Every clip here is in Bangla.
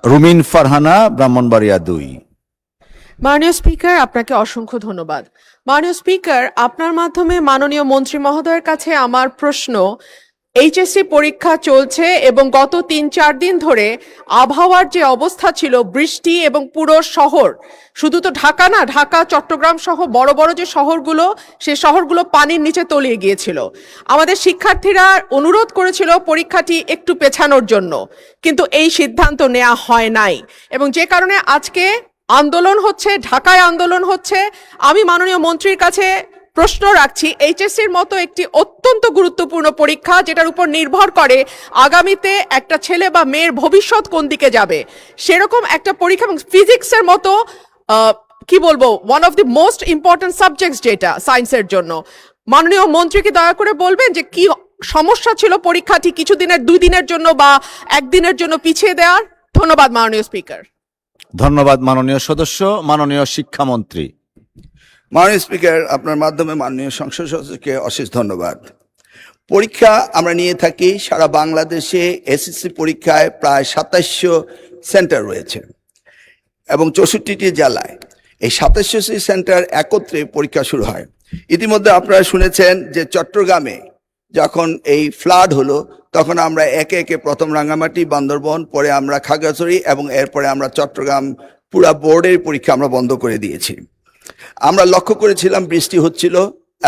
রুমিন ফারহানা, ব্রাহ্মণবাড়িয়া 2। মাননীয় স্পিকার, আপনাকে অসংখ্য ধন্যবাদ। মাননীয় স্পিকার, আপনার মাধ্যমে মাননীয় মন্ত্রী মহোদয়ের কাছে আমার প্রশ্ন, এইচএসসি পরীক্ষা চলছে এবং গত 3-4 দিন ধরে আবহাওয়ার যে অবস্থা ছিল, বৃষ্টি এবং পুরো শহর, শুধু তো ঢাকা না, ঢাকা চট্টগ্রাম সহ বড় বড় যে শহরগুলো, সে শহরগুলো পানির নিচে তলিয়ে গিয়েছিল। আমাদের শিক্ষার্থীরা অনুরোধ করেছিল পরীক্ষাটি একটু পেছানোর জন্য, কিন্তু এই সিদ্ধান্ত নেওয়া হয় নাই, এবং যে কারণে আজকে আন্দোলন হচ্ছে, ঢাকায় আন্দোলন হচ্ছে। আমি মাননীয় মন্ত্রীর কাছে প্রশ্ন রাখছি, এইচএসসির মতো একটি অত্যন্ত গুরুত্বপূর্ণ পরীক্ষা, যেটার উপর নির্ভর করে আগামীতে একটা ছেলে বা মেয়ের ভবিষ্যৎ কোন দিকে যাবে, সেরকম একটা পরীক্ষা, এবং ফিজিক্সের মতো কি বলবো, one of the most important subjects যেটা সায়েন্সের জন্য, মাননীয় মন্ত্রীকে দয়া করে বলবেন যে কি সমস্যা ছিল পরীক্ষাটি কিছুদিনের, 2 দিনের জন্য বা 1 দিনের জন্য পিছিয়ে দেওয়ার। ধন্যবাদ মাননীয় স্পিকার। ধন্যবাদ মাননীয় সদস্য। মাননীয় শিক্ষামন্ত্রী। মাননীয় স্পিকার, আপনার মাধ্যমে মাননীয় সংসদ সদস্যকে অশেষ ধন্যবাদ। পরীক্ষা আমরা নিয়ে থাকি সারা বাংলাদেশে। এসএসসি পরীক্ষায় প্রায় 2700 সেন্টার রয়েছে এবং 64টি জেলায়। এই 2700টি সেন্টার একত্রে পরীক্ষা শুরু হয়। ইতিমধ্যে আপনারা শুনেছেন যে চট্টগ্রামে যখন এই ফ্লাড হলো, তখন আমরা একে একে প্রথম রাঙ্গামাটি, বান্দরবন, পরে আমরা খাগড়াছড়ি এবং এরপরে আমরা চট্টগ্রাম পুরা বোর্ডের পরীক্ষা আমরা বন্ধ করে দিয়েছি। আমরা লক্ষ্য করেছিলাম বৃষ্টি হচ্ছিল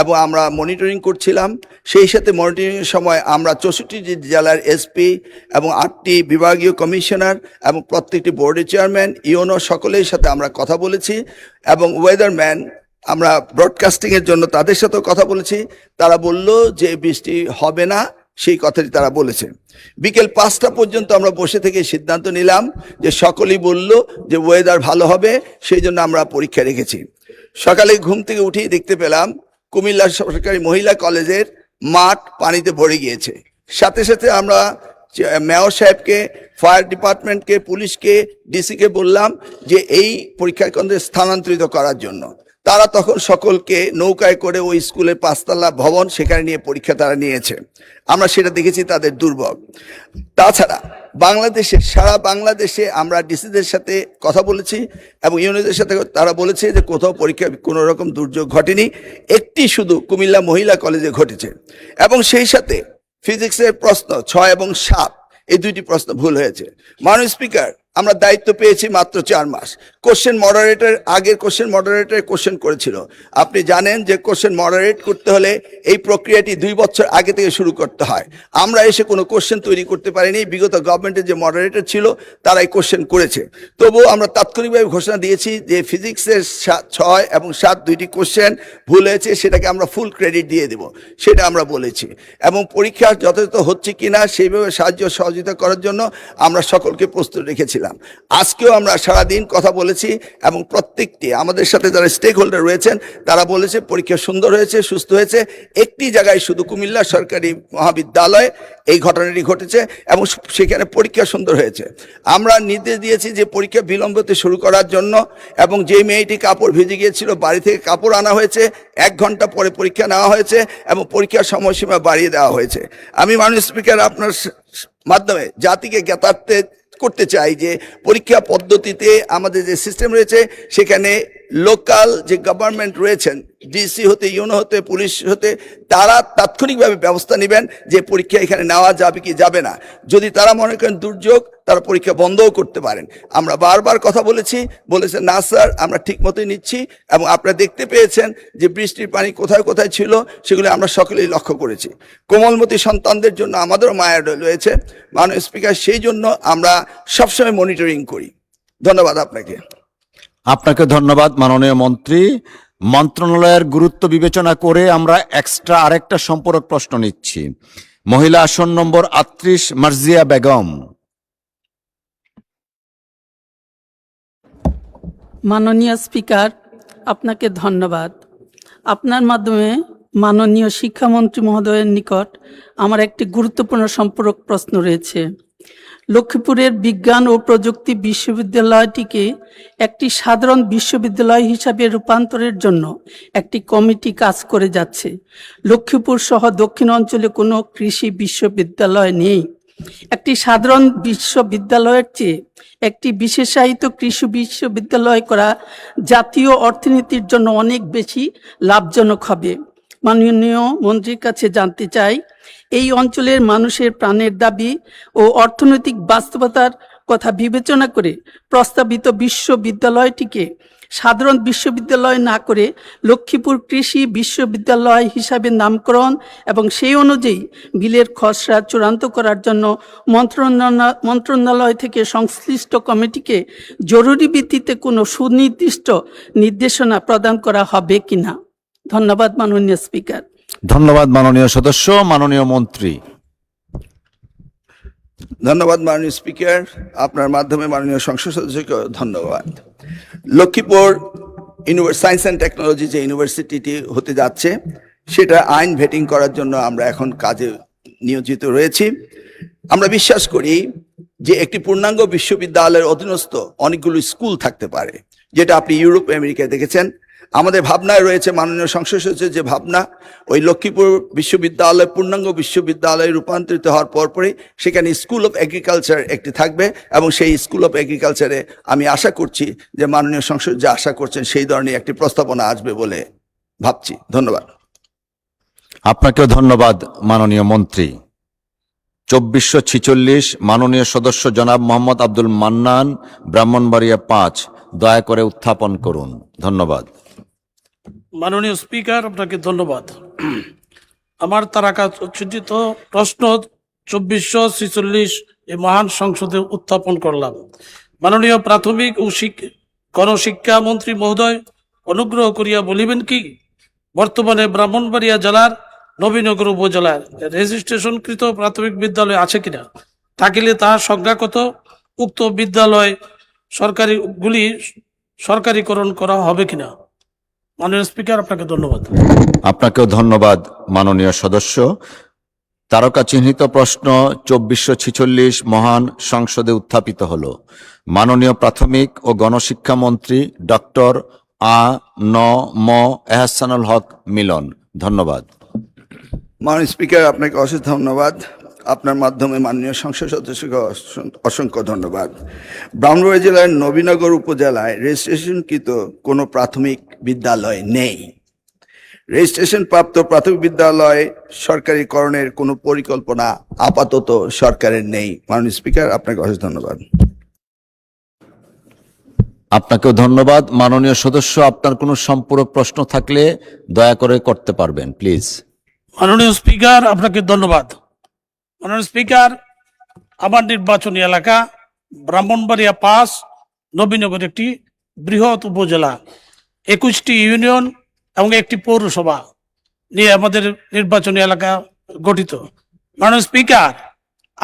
এবং আমরা মনিটরিং করছিলাম। সেই সাথে মনিটরিংয়ের সময় আমরা 64টি জেলার এসপি এবং 8টি বিভাগীয় কমিশনার এবং প্রত্যেকটি বোর্ডের চেয়ারম্যান, ইওনো সকলের সাথে আমরা কথা বলেছি এবং ওয়েদারম্যান, আমরা ব্রডকাস্টিংয়ের জন্য তাদের সাথেও কথা বলেছি। তারা বলল যে বৃষ্টি হবে না, সেই কথাটি তারা বলেছে। বিকেল 5টা পর্যন্ত আমরা বসে থেকে সিদ্ধান্ত নিলাম যে সকলেই বলল যে ওয়েদার ভালো হবে, সেই জন্য আমরা পরীক্ষা রেখেছি। সকালে ঘুম থেকে উঠেই দেখতে পেলাম কুমিল্লা সরকারি মহিলা কলেজের মাঠ পানিতে ভরে গিয়েছে। সাথে সাথে আমরা মেয়র সাহেবকে, ফায়ার ডিপার্টমেন্টকে, পুলিশকে, ডিসিকে বললাম যে এই পরীক্ষা কেন্দ্রে স্থানান্তরিত করার জন্য। তারা তখন সকলকে নৌকায় করে ওই স্কুলের 5তলা ভবন, সেখানে নিয়ে পরীক্ষা তারা নিয়েছে। আমরা সেটা দেখেছি তাদের দুর্ভোগ। তাছাড়া বাংলাদেশে, সারা বাংলাদেশে আমরা ডিসিদের সাথে কথা বলেছি এবং ইউনিয়নের সাথে, তারা বলেছে যে কোথাও পরীক্ষা কোনো রকম দুর্যোগ ঘটেনি, একটি শুধু কুমিল্লা মহিলা কলেজে ঘটেছে। এবং সেই সাথে ফিজিক্সের প্রশ্ন 6 এবং 7, এই 2টি প্রশ্ন ভুল হয়েছে। মাননীয় স্পিকার, আমরা দায়িত্ব পেয়েছি মাত্র 4 মাস। কোশ্চেন মডারেটর, আগের কোশ্চেন মডারেটর কোশ্চেন করেছিল। আপনি জানেন যে কোশ্চেন মডারেট করতে হলে এই প্রক্রিয়াটি 2 বছর আগে থেকে শুরু করতে হয়। আমরা এসে কোনো কোশ্চেন তৈরি করতে পারিনি। বিগত গভর্নমেন্টের যে মডারেটর ছিল তারাই কোশ্চেন করেছে। তবুও আমরা তাৎক্ষণিকভাবে ঘোষণা দিয়েছি যে ফিজিক্সের 6 এবং 7 2টি কোশ্চেন ভুল হয়েছে, সেটাকে আমরা ফুল ক্রেডিট দিয়ে দেব, সেটা আমরা বলেছি। এবং পরীক্ষা যথাযথ হচ্ছে কিনা সেইভাবে সাহায্য সহযোগিতা করার জন্য আমরা সকলকে প্রস্তুত রেখেছিলাম। আজকেও আমরা সারাদিন কথা বলেছি এবং প্রত্যেকটি আমাদের সাথে যারা স্টেক হোল্ডার রয়েছেন তারা বলেছে পরীক্ষা সুন্দর হয়েছে, সুস্থ হয়েছে। একটি জায়গায় শুধু কুমিল্লা সরকারি মহাবিদ্যালয়ে এই ঘটনাটি ঘটেছে এবং সেখানে পরীক্ষা সুন্দর হয়েছে। আমরা নির্দেশ দিয়েছি যে পরীক্ষা বিলম্বতে শুরু করার জন্য, এবং যে মেয়েটি কাপড় ভিজে গিয়েছিল বাড়ি থেকে কাপড় আনা হয়েছে, 1 ঘন্টা পরে পরীক্ষা নেওয়া হয়েছে এবং পরীক্ষার সময়সীমা বাড়িয়ে দেওয়া হয়েছে। আমি মাননীয় স্পিকার আপনার মাধ্যমে জাতিকে জ্ঞাতার্থে করতে চাই যে পরীক্ষা পদ্ধতিতে আমাদের যে সিস্টেম রয়েছে, সেখানে লোকাল যে গভর্নমেন্ট রয়েছেন, ডিসি হতে, ইউনো হতে, পুলিশ হতে, তারা তাৎক্ষণিকভাবে ব্যবস্থা নেবেন যে পরীক্ষা এখানে নেওয়া যাবে কি যাবে না। যদি তারা মনে করেন দুর্যোগ, তারা পরীক্ষা বন্ধও করতে পারেন। আমরা বারবার কথা বলেছেন না স্যার, আমরা ঠিক মতোই নিচ্ছি। এবং আপনারা দেখতে পেয়েছেন যে বৃষ্টির পানি কোথায় কোথায় ছিল, সেগুলো আমরা সকলেই লক্ষ্য করেছি। কোমলমতি সন্তানদের জন্য আমাদেরও মায়া রয়েছে মাননীয় স্পিকার, সেই জন্য আমরা সবসময় মনিটরিং করি। ধন্যবাদ আপনাকে। আপনাকে ধন্যবাদ মাননীয় মন্ত্রী। মন্ত্রণালয়ের গুরুত্ব বিবেচনা করে আমরা এক্সট্রা আরেকটা সম্পূরক প্রশ্ন নিচ্ছি। মহিলা আসন নম্বর 38, মার্জিয়া বেগম। মাননীয় স্পিকার, আপনাকে ধন্যবাদ। আপনার মাধ্যমে মাননীয় শিক্ষামন্ত্রী মহোদয়ের নিকট আমার একটি গুরুত্বপূর্ণ সম্পূরক প্রশ্ন রয়েছে। লক্ষ্মীপুরের বিজ্ঞান ও প্রযুক্তি বিশ্ববিদ্যালয়টিকে একটি সাধারণ বিশ্ববিদ্যালয় হিসাবে রূপান্তরের জন্য একটি কমিটি কাজ করে যাচ্ছে। লক্ষ্মীপুর সহ দক্ষিণ অঞ্চলে কোনো কৃষি বিশ্ববিদ্যালয় নেই। একটি সাধারণ বিশ্ববিদ্যালয়ের চেয়ে একটি বিশেষায়িত কৃষি বিশ্ববিদ্যালয় করা জাতীয় অর্থনীতির জন্য অনেক বেশি লাভজনক হবে। মাননীয় মন্ত্রীর কাছে জানতে চাই, এই অঞ্চলের মানুষের প্রাণের দাবি ও অর্থনৈতিক বাস্তবতার কথা বিবেচনা করে প্রস্তাবিত বিশ্ববিদ্যালয়টিকে সাধারণ বিশ্ববিদ্যালয় না করে লক্ষ্মীপুর কৃষি বিশ্ববিদ্যালয় হিসাবে নামকরণ এবং সেই অনুযায়ী বিলের খসড়া চূড়ান্ত করার জন্য মন্ত্রণালয় থেকে সংশ্লিষ্ট কমিটিকে জরুরি ভিত্তিতে কোনো সুনির্দিষ্ট নির্দেশনা প্রদান করা হবে কিনা। ধন্যবাদ মাননীয় স্পিকার। ধন্যবাদ মাননীয় সদস্য। মাননীয় মন্ত্রী। ধন্যবাদ মাননীয় স্পিকার, আপনার মাধ্যমে মাননীয় সংসদ সদস্যকে ধন্যবাদ। লক্ষ্মীপুর সায়েন্স অ্যান্ড টেকনোলজি যে ইউনিভার্সিটিটি হতে যাচ্ছে সেটা আইন ভেটিং করার জন্য আমরা এখন কাজে নিয়োজিত রয়েছি। আমরা বিশ্বাস করি যে একটি পূর্ণাঙ্গ বিশ্ববিদ্যালয়ের অধীনস্থ অনেকগুলো স্কুল থাকতে পারে, যেটা আপনি ইউরোপ আমেরিকায় দেখেছেন। আমাদের ভাবনায় রয়েছে মাননীয় সংসদ সদস্যের যে ভাবনা, ওই লক্ষ্মীপুর বিশ্ববিদ্যালয় পূর্ণাঙ্গ বিশ্ববিদ্যালয়ে রূপান্তরিত হওয়ার পরপরই সেখানে স্কুল অফ এগ্রিকালচার একটি থাকবে, এবং সেই স্কুল অফ এগ্রিকালচারে আমি আশা করছি যে মাননীয় সংসদ যে আশা করছেন সেই ধরনের একটি প্রস্তাবনা আসবে বলে ভাবছি। ধন্যবাদ। আপনাকেও ধন্যবাদ মাননীয় মন্ত্রী। 2446 মাননীয় সদস্য জনাব মোহাম্মদ আব্দুল মান্নান, ব্রাহ্মণবাড়িয়া 5, দয়া করে উত্থাপন করুন। ধন্যবাদ। মাননীয় স্পিকার, আপনাকে ধন্যবাদ। আমার তার চিন্তিত প্রশ্ন 2446 এই মহান সংসদে উত্থাপন করলাম। মাননীয় প্রাথমিক ও গণশিক্ষা মন্ত্রী মহোদয়, অনুগ্রহ করিয়া বলিবেন কি, বর্তমানে ব্রাহ্মণবাড়িয়া জেলার নবীনগর উপজেলার রেজিস্ট্রেশনকৃত প্রাথমিক বিদ্যালয় আছে কিনা, থাকিলে তাহার সংখ্যা কত, উক্ত বিদ্যালয় সরকারিকরণ করা হবে কিনা। মাননীয় স্পিকার, আপনাকে ধন্যবাদ। আপনাকেও ধন্যবাদ মাননীয় সদস্য। তারকা চিহ্নিত প্রশ্ন 2446 মহান সংসদে উত্থাপিত হল। মাননীয় প্রাথমিক ও গণশিক্ষা মন্ত্রী ডক্টর ম এহসানুল হক মিলন। ধন্যবাদ। মাননীয় স্পিকার, আপনাকে অশেষ ধন্যবাদ। আপনার মাধ্যমে মাননীয় সংসদ সদস্যকে অসংখ্য ধন্যবাদ। ব্রাহ্মণবাড়িয়া জেলার নবীনগর উপজেলায় রেজিস্ট্রেশনকৃত কোনো প্রাথমিক বিদ্যালয় নেই। রেজিস্ট্রেশন প্রাপ্ত প্রাথমিক বিদ্যালয় সরকারিকরণের কোনো পরিকল্পনা আপাতত সরকারের নেই। মাননীয় স্পিকার, আপনাকে অশেষ ধন্যবাদ। আপনাকেও ধন্যবাদ। মাননীয় সদস্য, আপনার কোনো সম্পূরক প্রশ্ন থাকলে দয়া করে করতে পারবেন, প্লিজ। মাননীয় স্পিকার, আপনাকে ধন্যবাদ। মাননীয় স্পিকার, আমার নির্বাচনী এলাকা ব্রাহ্মণবাড়িয়া 5 নবীনগর একটি বৃহৎ উপজেলা, 21টি ইউনিয়ন এবং একটি পৌরসভা নিয়ে আমাদের নির্বাচনী এলাকা গঠিত। মাননীয় স্পিকার,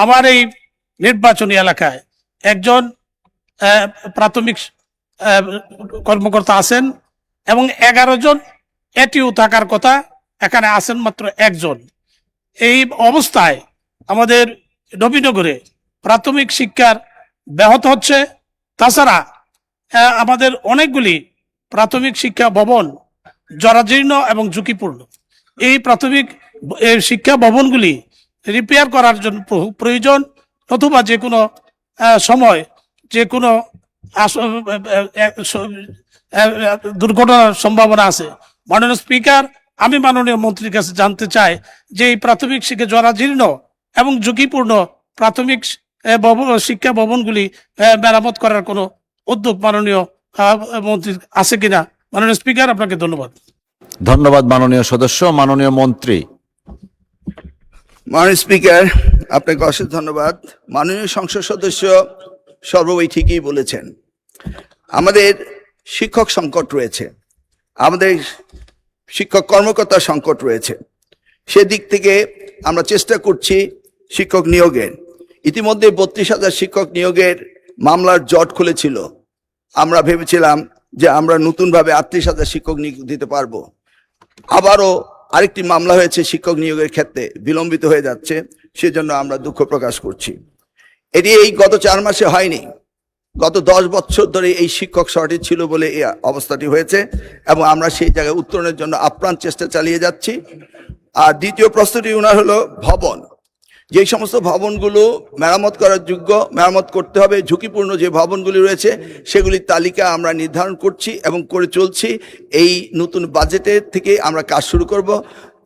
আমার এই নির্বাচনী এলাকায় একজন প্রাথমিক কর্মকর্তা আছেন এবং 11 জন এটিও থাকার কথা, এখানে আছেন মাত্র 1 জন। এই অবস্থায় আমাদের নবীনগরে প্রাথমিক শিক্ষার ব্যাহত হচ্ছে। তাছাড়া আমাদের অনেকগুলি প্রাথমিক শিক্ষা ভবন জরাজীর্ণ এবং ঝুঁকিপূর্ণ। এই প্রাথমিক শিক্ষা ভবনগুলি রিপেয়ার করার জন্য প্রয়োজন, অথবা যে কোনো সময় যে কোনো দুর্ঘটনার সম্ভাবনা আছে। মাননীয় স্পিকার, আমি মাননীয় মন্ত্রীর কাছে জানতে চাই যে এই প্রাথমিক শিক্ষা জরাজীর্ণ এবং ঝুঁকিপূর্ণ প্রাথমিক শিক্ষা ভবনগুলি মেরামত করার কোনো উদ্যোগ মাননীয় মন্ত্রীর আছে কিনা। মাননীয় স্পিকার, আপনাকে ধন্যবাদ। ধন্যবাদ মাননীয় সদস্য। মাননীয় মন্ত্রী। মাননীয় স্পিকার, আপনাকে অশেষ ধন্যবাদ। মাননীয় সংসদ সদস্য সর্বই ঠিকই বলেছেন। আমাদের শিক্ষক সংকট রয়েছে, আমাদের শিক্ষক কর্মকর্তা সংকট রয়েছে। সেদিক থেকে আমরা চেষ্টা করছি শিক্ষক নিয়োগের। ইতিমধ্যে 32,000 শিক্ষক নিয়োগের মামলার জট খুলেছিল। আমরা ভেবেছিলাম যে আমরা নতুনভাবে 38,000 শিক্ষক নিয়োগ দিতে পারবো। আবারও আরেকটি মামলা হয়েছে শিক্ষক নিয়োগের ক্ষেত্রে, বিলম্বিত হয়ে যাচ্ছে, সেজন্য আমরা দুঃখ প্রকাশ করছি। এটি এই গত 4 মাসে হয়নি, গত 10 বছর ধরে এই শিক্ষক শর্টেজ ছিল বলে এই অবস্থাটি হয়েছে, এবং আমরা সেই জায়গায় উত্তরণের জন্য আপ্রাণ চেষ্টা চালিয়ে যাচ্ছি। আর দ্বিতীয় প্রশ্নটি ওনার হলো ভবন। যে সমস্ত ভবনগুলো মেরামত করার যোগ্য, মেরামত করতে হবে, ঝুঁকিপূর্ণ যে ভবনগুলি রয়েছে সেগুলির তালিকা আমরা নির্ধারণ করছি এবং করে চলছি। এই নতুন বাজেটের থেকে আমরা কাজ শুরু করব।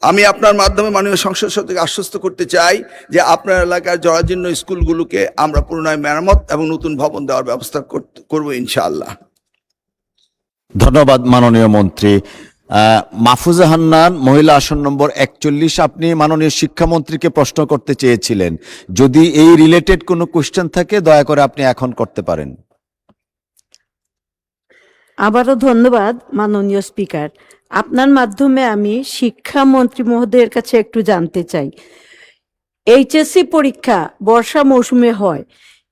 আমি আপনার মাধ্যমে মাননীয় সংসদ সদস্যকে আশ্বস্ত করতে চাই যে আপনার এলাকার জরাজীর্ণ স্কুলগুলোকে আমরা পুনরায় মেরামত এবং নতুন ভবন দেওয়ার ব্যবস্থা করব ইনশাআল্লাহ। ধন্যবাদ মাননীয় মন্ত্রী। মাহফুজা হান্নান, মহিলা আসন নম্বর 41, আপনি মাননীয় শিক্ষামন্ত্রীকে প্রশ্ন করতে চেয়েছিলেন। যদি এই রিলেটেড কোনো কোশ্চেন থাকে দয়া করে আপনি এখন করতে পারেন। আবারও ধন্যবাদ মাননীয় স্পিকার। আপনার মাধ্যমে আমি শিক্ষামন্ত্রী মহোদয়ের কাছে একটু জানতে চাই, এইচএসসি পরীক্ষা বর্ষা মৌসুমে হয়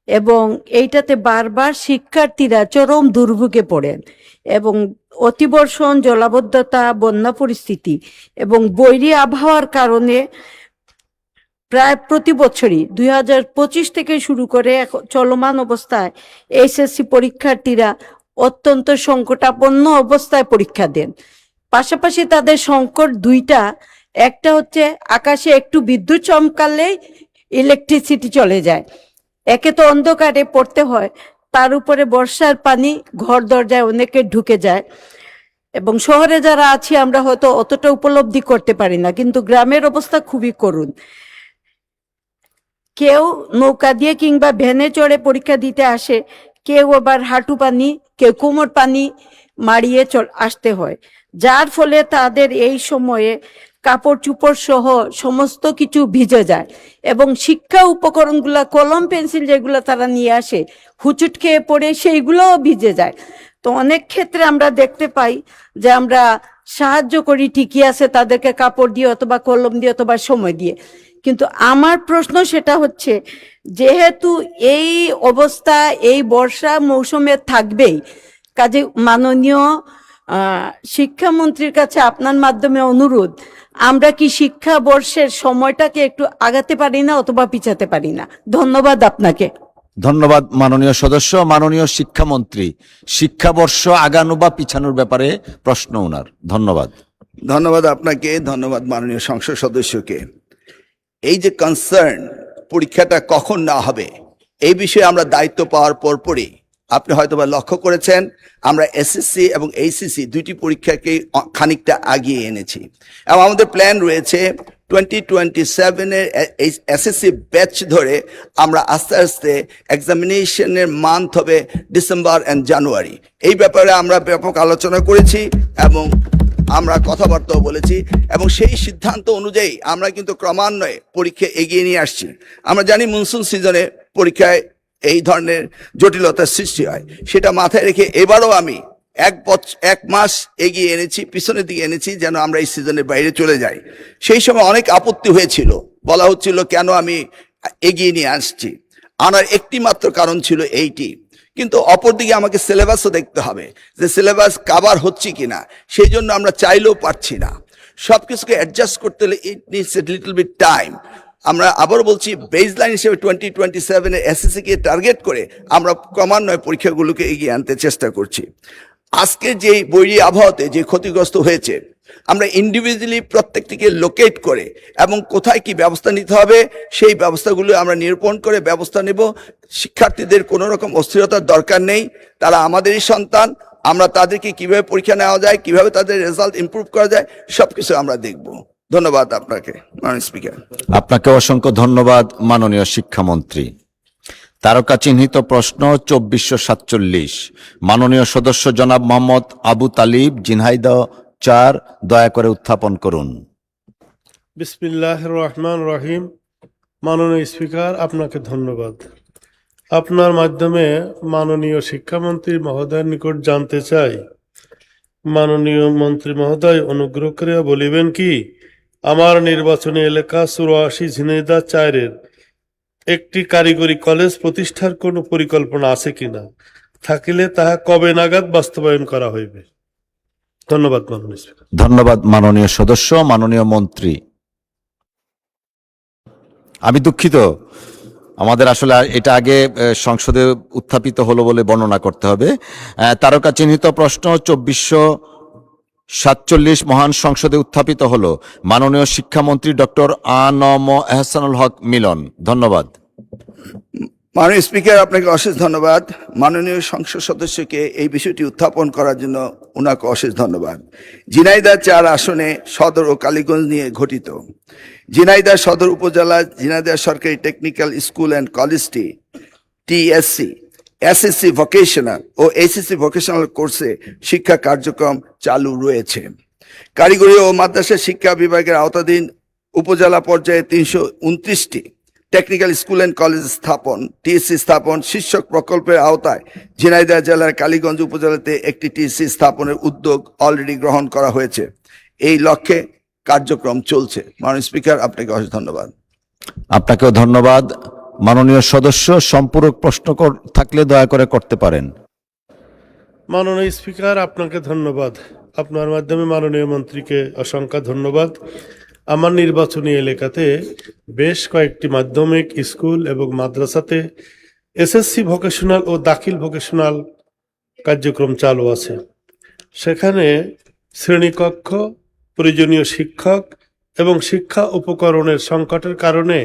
এবং এইটাতে বারবার শিক্ষার্থীরা চরম দুর্ভোগে পড়েন এবং অতিবর্ষণ, জলাবদ্ধতা, বন্যা পরিস্থিতি এবং বৈরী আবহাওয়ার কারণে প্রায় প্রতি বছরই 2025 থেকে শুরু করে চলমান অবস্থায় এইচএসসি পরীক্ষার্থীরা অত্যন্ত সংকটাপন্ন অবস্থায় পরীক্ষা দেন। পাশাপাশি তাদের সংকট দুইটা, একটা হচ্ছে আকাশে একটু বিদ্যুৎ চমকালেই ইলেকট্রিসিটি চলে যায়, একে তো অন্ধকারে পড়তে হয়, তার উপরে বর্ষার পানি ঘর দরজায় অনেকে ঢুকে যায় এবং শহরে যারা আছি আমরা হয়তো অতটা উপলব্ধি করতে পারি না, কিন্তু গ্রামের অবস্থা খুবই করুণ। কেউ নৌকা দিয়ে কিংবা ভ্যানে চড়ে পরীক্ষা দিতে আসে, কেউ আবার হাঁটু পানি, কেউ কোমর পানি মারিয়ে আসতে হয়, যার ফলে তাদের এই সময়ে কাপড় চুপড় সহ সমস্ত কিছু ভিজে যায় এবং শিক্ষা উপকরণগুলা, কলম পেন্সিল যেগুলো তারা নিয়ে আসে হুচুট খেয়ে পড়ে সেইগুলোও ভিজে যায়। তো অনেক ক্ষেত্রে আমরা দেখতে পাই যে আমরা সাহায্য করি ঠিকই আছে তাদেরকে কাপড় দিয়ে অথবা কলম দিয়ে অথবা সময় দিয়ে, কিন্তু আমার প্রশ্ন সেটা হচ্ছে, যেহেতু এই অবস্থা এই বর্ষা মৌসুমে থাকবেই, কাজে মাননীয় শিক্ষামন্ত্রীর কাছে আপনার মাধ্যমে অনুরোধ, আমরা কি শিক্ষাবর্ষের সময়টাকে একটু আগাতে পারি না অথবা পিছাতে পারি না? ধন্যবাদ আপনাকে। ধন্যবাদ মাননীয় সদস্য। মাননীয় শিক্ষামন্ত্রী, শিক্ষাবর্ষ আগানো বা পিছানোর ব্যাপারে প্রশ্ন ওনার। ধন্যবাদ। ধন্যবাদ আপনাকে, ধন্যবাদ মাননীয় সংসদ সদস্যকে। এই যে কনসার্ন পরীক্ষাটা কখন না হবে এই বিষয়ে আমরা দায়িত্ব পাওয়ার পরপরই আপনি হয়তোবা লক্ষ্য করেছেন আমরা এসএসসি এবং এইচএসসি দুইটি পরীক্ষাকে খানিকটা আগিয়ে এনেছি এবং আমাদের প্ল্যান রয়েছে 2027-এর এসএসসি ব্যাচ ধরে আমরা আস্তে আস্তে এক্সামিনেশনের মান্থ হবে ডিসেম্বর অ্যান্ড জানুয়ারি। এই ব্যাপারে আমরা ব্যাপক আলোচনা করেছি এবং আমরা কথাবার্তাও বলেছি এবং সেই সিদ্ধান্ত অনুযায়ী আমরা কিন্তু ক্রমান্বয়ে পরীক্ষা এগিয়ে নিয়ে আসছি। আমরা জানি মনসুন সিজনে পরীক্ষায় এই ধরনের জটিলতার সৃষ্টি হয়, সেটা মাথায় রেখে এবারও আমি এক মাস এগিয়ে এনেছি, পিছনের দিকে এনেছি যেন আমরা এই সিজনের বাইরে চলে যাই। সেই সময় অনেক আপত্তি হয়েছিল, বলা হচ্ছিল কেন আমি এগিয়ে নিয়ে আসছি। আনার একটি মাত্র কারণ ছিল এইটি, কিন্তু অপরদিকে আমাকে সিলেবাসও দেখতে হবে যে সিলেবাস কাভার হচ্ছে কিনা, সেই জন্য আমরা চাইলেও পারছি না। সবকিছুকে অ্যাডজাস্ট করতে হলে it needs a little bit time. আমরা আবার বলছি বেসলাইন হিসেবে 2027-এ এসএসসি-কে টার্গেট করে আমরা ক্রমান্বয়ে পরীক্ষাগুলোকে এগিয়ে আনতে চেষ্টা করছি। আজকে যে বৈরী আবহাওয়াতে যে ক্ষতিগ্রস্ত হয়েছে আমরা ইন্ডিভিজুয়ালি প্রত্যেকটিকে লোকেট করে এবং কোথায় কি ব্যবস্থা নিতে হবে সেই ব্যবস্থাগুলো আমরা নিরূপণ করে ব্যবস্থা নেব। শিক্ষার্থীদের কোনো রকম অস্থিরতার দরকার নেই, তারা আমাদেরই সন্তান। আমরা তাদেরকে কিভাবে পরীক্ষা নেওয়া যায়, কিভাবে তাদের রেজাল্ট ইমপ্রুভ করা যায় সবকিছু আমরা দেখব। ধন্যবাদ আপনাকে মাননীয় স্পিকার। আপনাকে অসংখ্য ধন্যবাদ মাননীয় শিক্ষামন্ত্রী। তারকা চিহ্নিত প্রশ্ন 2447, মাননীয় সদস্য জনাব মোহাম্মদ আবু তালিব, ঝিনাইদহ 4, দয়া করে উত্থাপন করুন। বিসমিল্লাহির রহমানির রহিম। মাননীয় স্পিকার, আপনাকে ধন্যবাদ। আপনার মাধ্যমে মাননীয় শিক্ষামন্ত্রী মহোদয়ের নিকট জানতে চাই, মাননীয় মন্ত্রী মহোদয় অনুগ্রহ করে বলিবেন কি আমার নির্বাচনী এলাকা 84 ঝিনাইদহ 4-এর একটি কারিগরি কলেজ প্রতিষ্ঠার কোনো পরিকল্পনা আছে কিনা, থাকিলে তাহা কবে নাগাদ বাস্তবায়ন করা হইবে? ধন্যবাদ মাননীয় স্পিকার। ধন্যবাদ মাননীয় সদস্য। মাননীয় মন্ত্রী, আমি দুঃখিত, আমাদের আসলে এটা আগে সংসদে উত্থাপিত হলো বলে বর্ণনা করতে হবে। তারকা চিহ্নিত প্রশ্ন 47 মহান সংসদে উত্থাপিত হলো মাননীয় শিক্ষামন্ত্রী ডক্টর আ.ন.ম এহসানুল হক মিলন। ধন্যবাদ। মাননীয় স্পিকার, আপনাকে অশেষ ধন্যবাদ। মাননীয় সংসদ সদস্যকে এই বিষয়টি উত্থাপন করার জন্য ওনাকে অশেষ ধন্যবাদ। ঝিনাইদহ 4 আসনে সদর ও কালীগঞ্জ নিয়ে গঠিত ঝিনাইদহ সদর উপজেলা ঝিনাইদহ সরকারি টেকনিক্যাল স্কুল অ্যান্ড কলেজটি টিএসসি, এসএসসি ভোকেশনাল ও এইচএসসি ভোকেশনাল কোর্সে শিক্ষা কার্যক্রম চালু রয়েছে। কারিগরি ও মাদ্রাসা শিক্ষা বিভাগের আওতাধীন উপজেলা পর্যায়ে 329টি টেকনিক্যাল স্কুল অ্যান্ড কলেজ স্থাপন, টিএসসি স্থাপন শীর্ষক প্রকল্পের আওতায় ঝিনাইদহ জেলার কালীগঞ্জ উপজেলাতে একটি টিএসসি স্থাপনের উদ্যোগ অলরেডি গ্রহণ করা হয়েছে। এই লক্ষ্যে কার্যক্রম চলছে। মাননীয় স্পিকার, আপনাকে অশেষ ধন্যবাদ। আপনাকেও ধন্যবাদ। মাননীয় সদস্য সম্পূরক প্রশ্ন থাকলে দয়া করে করতে পারেন। মাননীয় স্পিকার, আপনাকে ধন্যবাদ। আপনার মাধ্যমে মাননীয় মন্ত্রীকে অসংখ্য ধন্যবাদ। আমার নির্বাচনী এলাকাতে বেশ কয়েকটি মাধ্যমিক স্কুল এবং মাদ্রাসাতে এসএসসি ভোকেশনাল ও দাখিল ভোকেশনাল কার্যক্রম চালু আছে। সেখানে শ্রেণীকক্ষ, প্রয়োজনীয় শিক্ষক এবং শিক্ষা উপকরণের সংকটের কারণে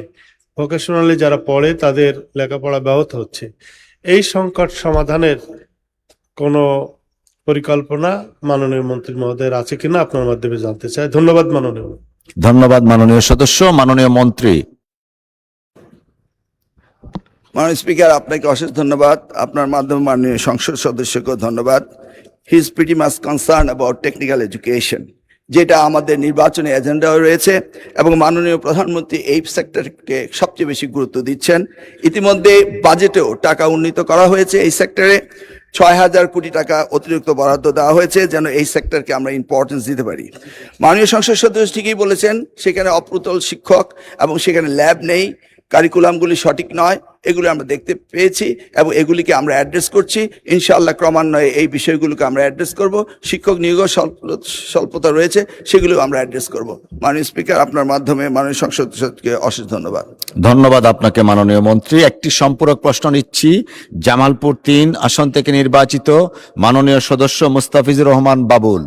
ভোকেশনালে যারা পড়ে তাদের লেখাপড়া ব্যাহত হচ্ছে। এই সংকট সমাধানের কোনো পরিকল্পনা মাননীয় মন্ত্রী মহোদয়ের আছে কিনা আপনার মাধ্যমে জানতে চাই। ধন্যবাদ মাননীয়। ধন্যবাদ মাননীয় সদস্য। মাননীয় মন্ত্রী। মাননীয় স্পিকার, আপনাকে অশেষ ধন্যবাদ। আপনার মাধ্যমে মাননীয় সংসদ সদস্যকেও ধন্যবাদ। He is pretty much concern about technical education, যেটা আমাদের নির্বাচনী এজেন্ডায় রয়েছে এবং মাননীয় প্রধানমন্ত্রী এই সেক্টরকে সবচেয়ে বেশি গুরুত্ব দিচ্ছেন। ইতিমধ্যে বাজেটেও টাকা উন্নীত করা হয়েছে। এই সেক্টরে 6,000 কোটি টাকা অতিরিক্ত বরাদ্দ দেওয়া হয়েছে যেন এই সেক্টরকে আমরা ইম্পর্টেন্স দিতে পারি। মাননীয় সংসদ সদস্য ঠিকই বলেছেন, সেখানে অপ্রতুল শিক্ষক এবং সেখানে ল্যাব নেই, কারিকুলামগুলি সঠিক নয়, এগুলো আমরা দেখতে পেয়েছি এবং এগুলিকে আমরা অ্যাড্রেস করছি। ইনশাআল্লাহ ক্রমান্বয়ে এই বিষয়গুলোকে আমরা অ্যাড্রেস করব। শিক্ষক নিয়োগও স্বল্পতা রয়েছে, সেগুলো আমরা অ্যাড্রেস করব। মাননীয় স্পিকার, আপনার মাধ্যমে মাননীয় সংসদ সদস্যকে অশেষ ধন্যবাদ। ধন্যবাদ আপনাকে মাননীয় মন্ত্রী। একটি সম্পূরক প্রশ্ন নিচ্ছি। জামালপুর 3 আসন থেকে নির্বাচিত মাননীয় সদস্য মুস্তাফিজুর রহমান বাবুল।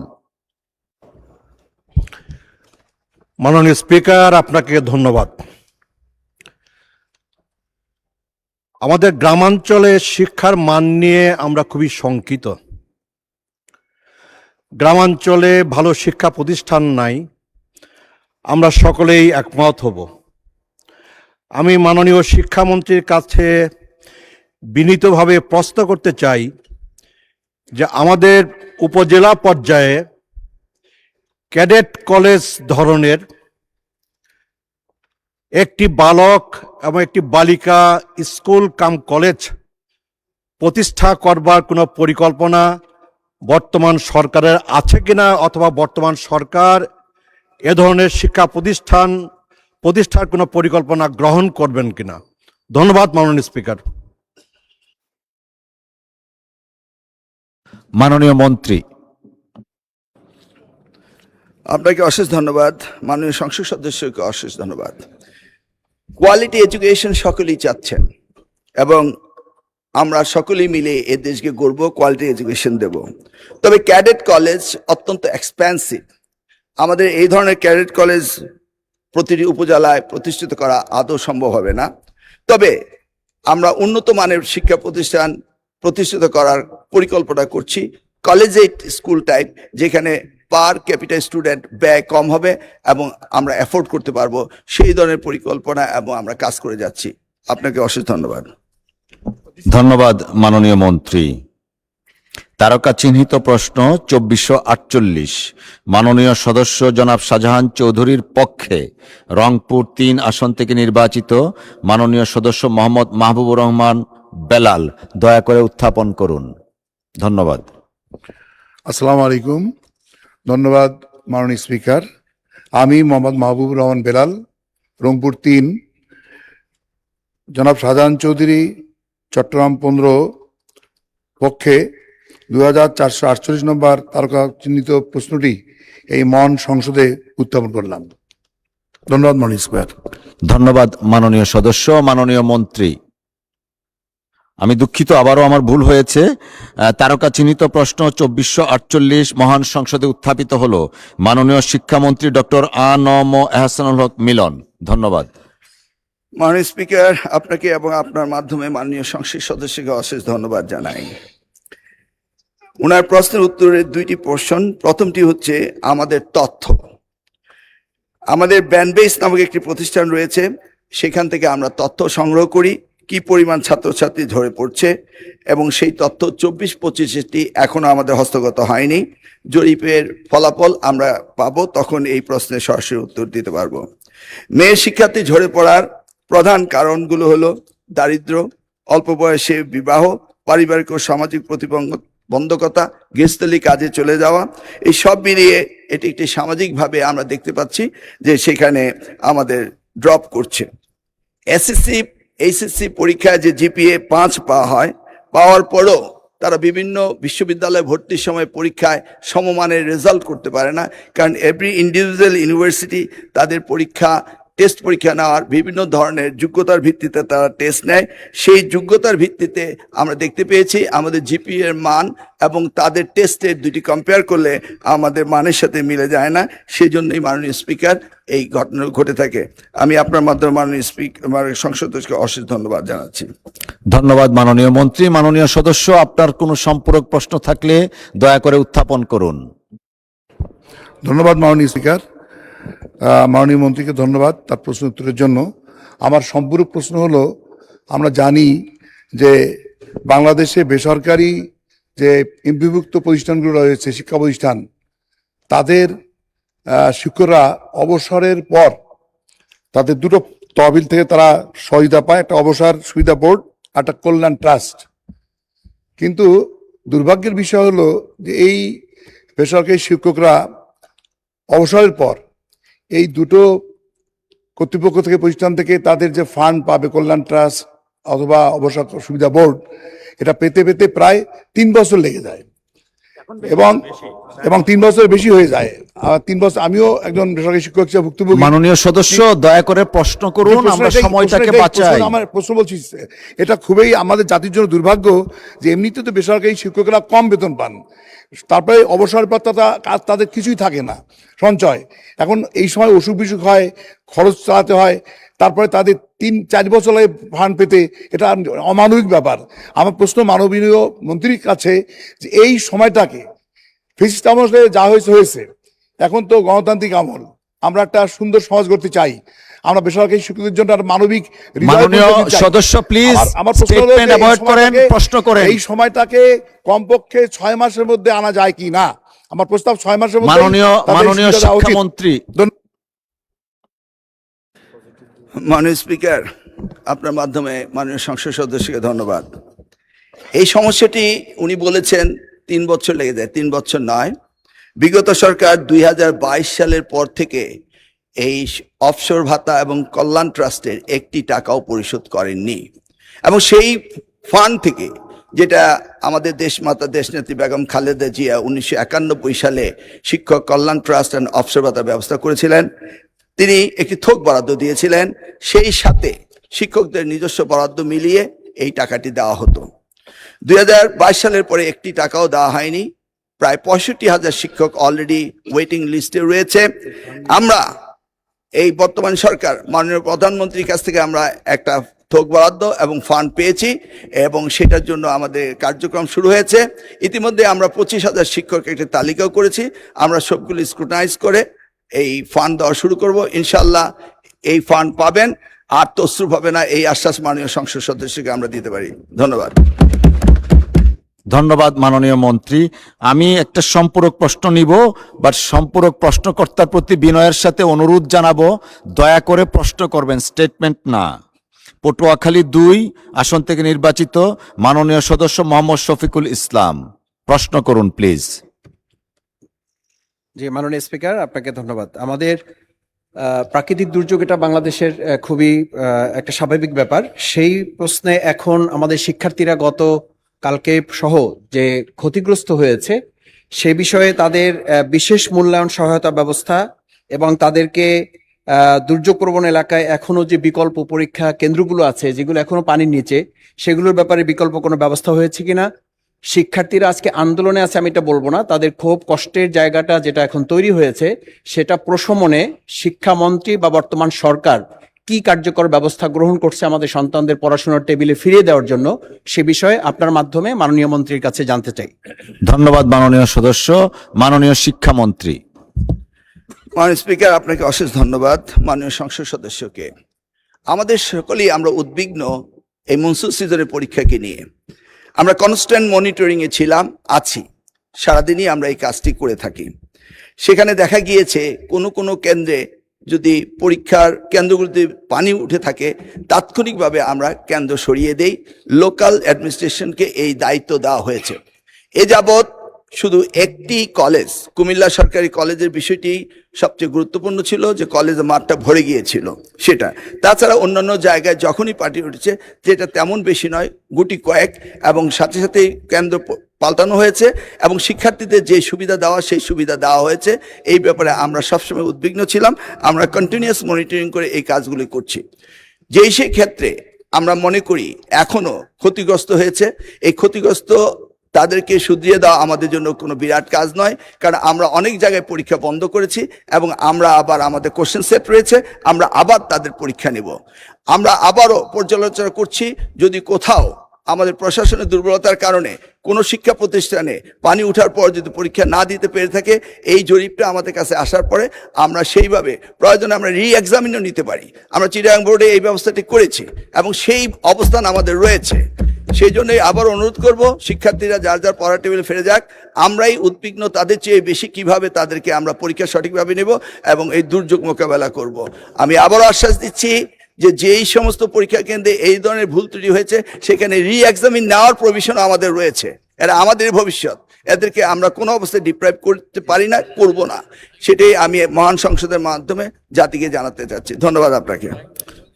মাননীয় স্পিকার, আপনাকে ধন্যবাদ। আমাদের গ্রামাঞ্চলে শিক্ষার মান নিয়ে আমরা খুবই শঙ্কিত। গ্রামাঞ্চলে ভালো শিক্ষা প্রতিষ্ঠান নাই, আমরা সকলেই একমত হব। আমি মাননীয় শিক্ষামন্ত্রীর কাছে বিনীতভাবে প্রশ্ন করতে চাই যে আমাদের উপজেলা পর্যায়ে ক্যাডেট কলেজ ধরনের একটি বালক এবং একটি বালিকা স্কুল কাম কলেজ প্রতিষ্ঠা করবার কোনো পরিকল্পনা বর্তমান সরকারের আছে কিনা, অথবা বর্তমান সরকার এ ধরনের শিক্ষা প্রতিষ্ঠার কোনো পরিকল্পনা গ্রহণ করবেন কিনা। ধন্যবাদ মাননীয় স্পিকার। মাননীয় মন্ত্রী। আপনাকে অশেষ ধন্যবাদ। মাননীয় সংসদ সদস্যকে অশেষ ধন্যবাদ। কোয়ালিটি এডুকেশন সকলেই চাচ্ছেন এবং আমরা সকলেই মিলে এ দেশকে গর্ব কোয়ালিটি এডুকেশন দেব। তবে ক্যাডেট কলেজ অত্যন্ত এক্সপেন্সিভ। আমাদের এই ধরনের ক্যাডেট কলেজ প্রতিটি উপজেলায় প্রতিষ্ঠিত করা আদৌ সম্ভব হবে না। তবে আমরা উন্নত মানের শিক্ষা প্রতিষ্ঠান প্রতিষ্ঠিত করার পরিকল্পনা করছি। কলেজিয়েট স্কুল টাইপ, যেখানে পার ক্যাপিটা স্টুডেন্ট ব্যয় কম হবে এবং আমরা অ্যাফোর্ড করতে পারবো, সেই ধরনের পরিকল্পনা এবং আমরা কাজ করে যাচ্ছি। আপনাকে অশেষ ধন্যবাদ। ধন্যবাদ মাননীয় মন্ত্রী। তারকা চিহ্নিত প্রশ্ন 2448 মাননীয় সদস্য জনাব শাহজাহান চৌধুরীর পক্ষে রংপুর 3 আসন থেকে নির্বাচিত মাননীয় সদস্য মোহাম্মদ মাহবুবুর রহমান বেলাল, দয়া করে উত্থাপন করুন। ধন্যবাদ। আসসালামু আলাইকুম। ধন্যবাদ মাননীয় স্পিকার। আমি মোহাম্মদ মাহবুবুর রহমান বেলাল, রংপুর 3, জনাব শাহজাহান চৌধুরী চট্টগ্রাম 15 পক্ষে 2448 নম্বর তারকা চিহ্নিত প্রশ্নটি এই মহান সংসদে উত্থাপন করলাম। ধন্যবাদ মাননীয় স্পিকার। ধন্যবাদ মাননীয় সদস্য। মাননীয় মন্ত্রী। আমি দুঃখিত, আবারও আমার ভুল হয়েছে। তারকা চিহ্নিত প্রশ্ন 2448 মহান সংসদে উত্থাপিত হলো। মাননীয় শিক্ষামন্ত্রী ডক্টর আ.ন.ম এহসানুল হক মিলন। ধন্যবাদ। মাননীয় স্পিকার, আপনাকে এবং আপনার মাধ্যমে মাননীয় সংসদ সদস্যকে অশেষ ধন্যবাদ জানাই। ওনার প্রশ্নের উত্তরের দুইটি পোর্শন। প্রথমটি হচ্ছে আমাদের তথ্য। আমাদের ব্যানবেস নামক একটি প্রতিষ্ঠান রয়েছে, সেখান থেকে আমরা তথ্য সংগ্রহ করি কি পরিমাণ ছাত্রছাত্রী ঝরে পড়ছে, এবং সেই তথ্য 24-25টি এখনো আমাদের হস্তগত হয়নি। জরিপের ফলাফল আমরা পাবো, তখন এই প্রশ্নের সরাসরি উত্তর দিতে পারবো। মেয়ে শিক্ষার্থী ঝরে পড়ার প্রধান কারণগুলো হলো দারিদ্র্য, অল্প বয়সে বিবাহ, পারিবারিক ও সামাজিক প্রতিবন্ধকতা, গৃহস্থলী কাজে চলে যাওয়া। এই সব মিলিয়ে এটি একটি সামাজিকভাবে আমরা দেখতে পাচ্ছি যে সেখানে আমাদের ড্রপ করছে। এসএসসি এইচএসসি পরীক্ষায় যে জিপিএ 5 পাওয়ার পরও তারা বিভিন্ন বিশ্ববিদ্যালয়ে ভর্তির সময় পরীক্ষায় সমমানের রেজাল্ট করতে পারে না, কারণ এভরি ইন্ডিভিজুয়াল ইউনিভার্সিটি তাদের টেস্ট পরীক্ষা নেওয়ার বিভিন্ন ধরনের যোগ্যতার ভিত্তিতে তারা টেস্ট নেয়। সেই যোগ্যতার ভিত্তিতে আমরা দেখতে পেয়েছি আমাদের জিপিএ এর মান এবং তাদের টেস্টের দুটি কম্পেয়ার করলে আমাদের মানের সাথে মিলে যায় না। সেই জন্যই মাননীয় স্পিকার এই ঘটনা ঘটে থাকে। আমি আপনার মাধ্যমে মাননীয় সংসদ সদস্যকে অশেষ ধন্যবাদ জানাচ্ছি। ধন্যবাদ মাননীয় মন্ত্রী। মাননীয় সদস্য, আপনার কোনো সম্পূরক প্রশ্ন থাকলে দয়া করে উত্থাপন করুন। ধন্যবাদ মাননীয় স্পিকার। মাননীয় মন্ত্রীকে ধন্যবাদ তার প্রশ্ন উত্তরের জন্য। আমার সম্পূরক প্রশ্ন হলো, আমরা জানি যে বাংলাদেশে বেসরকারি যে এমপিভুক্ত প্রতিষ্ঠানগুলো রয়েছে, শিক্ষা প্রতিষ্ঠান, তাদের শিক্ষকরা অবসরের পর তাদের দুটো তহবিল থেকে তারা সহায়তা পায়, একটা অবসর সুবিধা বোর্ড, একটা কল্যাণ ট্রাস্ট। কিন্তু দুর্ভাগ্যের বিষয় হলো যে এই বেসরকারি শিক্ষকরা অবসরের পর এই দুটো কর্তৃপক্ষ থেকে, প্রতিষ্ঠান থেকে তাদের যে ফান্ড পাবে, কল্যাণ ট্রাস্ট অথবা অবসর সুবিধা বোর্ড, এটা পেতে পেতে প্রায় 3 বছর লেগে যায় এবং 3 বছর বেশি হয়ে যায়। 3 বছর, আমিও একজন বেসরকারি শিক্ষক হিসেবে ভুক্তভোগী। মাননীয় সদস্য, দয়া করে প্রশ্ন করুন, আমরা সময়টাকে বাঁচাই। আমার প্রশ্ন বলছি, এটা খুবই আমাদের জাতির জন্য দুর্ভাগ্য যে এমনিতে তো বেসরকারি শিক্ষকরা কম বেতন পান, তারপরে অবসর পর তাদের কিছুই থাকে না সঞ্চয়। এখন এই সময় অসুখ বিসুখ হয়, খরচ চালাতে হয়, তারপরে তাদের 3-4 বছর লাগে ফান্ড পেতে। এটা অমানবিক ব্যাপার। আমার প্রশ্ন মাননীয় মন্ত্রীর কাছে যে এই সময়টাকে ফেসিস্ট আমলে যা হয়েছে, এখন তো গণতান্ত্রিক আমল, আমরা একটা সুন্দর সমাজ করতে চাই, আমরা বেসরকারি শিক্ষকদের জন্য একটা মানবিক মাননীয় সদস্য প্লিজ আমার প্রশ্ন হলো স্টেটমেন্ট অ্যাভয়েড করেন, প্রশ্ন করেন। এই সময়টাকে কমপক্ষে 6 মাসের মধ্যে আনা যায় কি না? আমার প্রস্তাব 6 মাসের মধ্যে। মাননীয় শিক্ষামন্ত্রী। মাননীয় স্পিকার, আপনার মাধ্যমে মাননীয় সংসদ সদস্যকে ধন্যবাদ। এই সমস্যাটি উনি বলেছেন 3 বছর লেগে যায়। 3 বছর নয়, বিগত সরকার 2022 সালের পর থেকে এই অফশোর ভাতা এবং কল্যাণ ট্রাস্টের 1টি টাকাও পরিশোধ করেননি, এবং সেই ফান্ড থেকে, যেটা আমাদের দেশমাতা দেশনেত্রী বেগম খালেদা জিয়া 1991 সালে শিক্ষক কল্যাণ ট্রাস্ট অ্যান্ড অফশোর ভাতা ব্যবস্থা করেছিলেন, তিনি একটি থোক বরাদ্দ দিয়েছিলেন। সেই সাথে শিক্ষকদের নিজস্ব বরাদ্দ মিলিয়ে এই টাকাটি দেওয়া হতো। 2022 সালের পরে 1টি টাকাও দেওয়া হয়নি। প্রায় 65,000 শিক্ষক অলরেডি ওয়েটিং লিস্টে রয়েছে। আমরা এই বর্তমান সরকার মাননীয় প্রধানমন্ত্রীর কাছ থেকে আমরা একটা থোক বরাদ্দ এবং ফান্ড পেয়েছি, এবং সেটার জন্য আমাদের কার্যক্রম শুরু হয়েছে। ইতিমধ্যে আমরা 25,000 শিক্ষক একটা তালিকাও করেছি। আমরা সবগুলি স্ক্রুটানাইজ করে এই ফান্ড দেওয়া শুরু করব। ইনশাল্লাহ এই ফান্ড পাবেন, আর তসরুপ হবে না, এই আশ্বাস মাননীয় সংসদ সদস্যকে আমরা দিতে পারি। ধন্যবাদ। ধন্যবাদ মাননীয় মন্ত্রী। আমি একটা সম্পূরক প্রশ্ন নিব, বাট সম্পূরক প্রশ্নকর্তার প্রতি বিনয়ের সাথে অনুরোধ জানাবো, দয়া করে প্রশ্ন করবেন, স্টেটমেন্ট না। পটুয়াখালী 2 আসন থেকে নির্বাচিত মাননীয় সদস্য মোহাম্মদ শফিকুল ইসলাম, প্রশ্ন করুন প্লিজ। জি, মাননীয় স্পিকার, আপনাকে ধন্যবাদ। আমাদের প্রাকৃতিক দুর্যোগ, এটা বাংলাদেশের খুবই একটা স্বাভাবিক ব্যাপার। সেই প্রশ্নে এখন আমাদের শিক্ষার্থীরা গত কালকে সহ যে ক্ষতিগ্রস্ত হয়েছে, সে বিষয়ে তাদের বিশেষ মূল্যায়ন সহায়তা ব্যবস্থা এবং তাদেরকে দুর্যোগ প্রবণ এলাকায় এখনো যে বিকল্প পরীক্ষা কেন্দ্রগুলো আছে যেগুলো এখনো পানির নিচে, সেগুলোর ব্যাপারে বিকল্প কোনো ব্যবস্থা হয়েছে কিনা? শিক্ষার্থীরা আজকে আন্দোলনে আছে আমি এটা বলবো না, তাদের ক্ষোভ কষ্টের জায়গাটা যেটা এখন তৈরি হয়েছে সেটা প্রশমনে শিক্ষামন্ত্রী বা বর্তমান সরকার কি কার্যকর ব্যবস্থা গ্রহণ করছে আমাদের সন্তানদের পড়াশোনার টেবিলে ফিরিয়ে দেওয়ার জন্য, সে বিষয়ে আপনার মাধ্যমে মাননীয় মন্ত্রীর কাছে জানতে চাই। ধন্যবাদ মাননীয় সদস্য। মাননীয় শিক্ষামন্ত্রী। মাননীয় স্পিকার, আপনাকে অশেষ ধন্যবাদ। মাননীয় সংসদ সদস্যকে, আমাদের সকলেই আমরা উদ্বিগ্ন এই মনসুন সিজনের পরীক্ষাকে নিয়ে। আমরা কনস্ট্যান্ট মনিটরিং এ ছিলাম, আছি, সারাদিনই আমরা এই কাজটি করে থাকি। সেখানে দেখা গিয়েছে কোনো কোনো কেন্দ্রে যদি পরীক্ষার কেন্দ্রগুলিতে পানি উঠে থাকে, তাৎক্ষণিকভাবে আমরা কেন্দ্র সরিয়ে দেই। লোকাল অ্যাডমিনিস্ট্রেশনকে এই দায়িত্ব দেওয়া হয়েছে। এ যাবৎ শুধু একটি কলেজ, কুমিল্লা সরকারি কলেজের বিষয়টি সবচেয়ে গুরুত্বপূর্ণ ছিল, যে কলেজের মাঠটা ভরে গিয়েছিল সেটা। তাছাড়া অন্যান্য জায়গায় যখনই পার্টি উঠেছে, যেটা তেমন বেশি নয়, গুটি কয়েক, এবং সাথে সাথে কেন্দ্র পাল্টানো হয়েছে এবং শিক্ষার্থীদের যে সুবিধা দেওয়া সেই সুবিধা দেওয়া হয়েছে। এই ব্যাপারে আমরা সবসময় উদ্বিগ্ন ছিলাম। আমরা কন্টিনিউয়াস মনিটরিং করে এই কাজগুলি করছি। সেই ক্ষেত্রে আমরা মনে করি এখনো ক্ষতিগ্রস্ত হয়েছে, এই ক্ষতিগ্রস্ত তাদেরকে শুধরিয়ে দেওয়া আমাদের জন্য কোনো বিরাট কাজ নয়, কারণ আমরা অনেক জায়গায় পরীক্ষা বন্ধ করেছি এবং আমরা আবার আমাদের কোশ্চেন সেট রয়েছে, আমরা আবার তাদের পরীক্ষা নেব। আমরা আবারও পর্যালোচনা করছি, যদি কোথাও আমাদের প্রশাসনের দুর্বলতার কারণে কোনো শিক্ষা প্রতিষ্ঠানে পানি ওঠার পর যদি পরীক্ষা না দিতে পেরে থাকে, এই জরিপটা আমাদের কাছে আসার পরে আমরা সেইভাবে প্রয়োজনে আমরা রি-এক্সামিনও নিতে পারি। আমরা চিটাগাং বোর্ডে এই ব্যবস্থাটি করেছি এবং সেই অবস্থান আমাদের রয়েছে। সেই জন্যই আবার অনুরোধ করব, শিক্ষার্থীরা যার যার পড়ার টেবিলে ফিরে যাক। আমরাই উদ্বিগ্ন তাদের চেয়ে বেশি কিভাবে তাদেরকে আমরা পরীক্ষা সঠিকভাবে নেব এবং এই দুর্যোগ মোকাবেলা করব। আমি আবারও আশ্বাস দিচ্ছি যে যেই সমস্ত পরীক্ষা কেন্দ্রে এই ধরনের ভুল ত্রুটি হয়েছে, সেখানে রি-এক্সামিন নেওয়ার প্রভিশন আমাদের রয়েছে। এরা আমাদের ভবিষ্যৎ, এদেরকে আমরা কোনো অবস্থায় ডিপ্রাইভ করতে পারি না, করব না। সেটাই আমি মহান সংসদের মাধ্যমে জাতিকে জানাতে চাচ্ছি। ধন্যবাদ আপনাকে।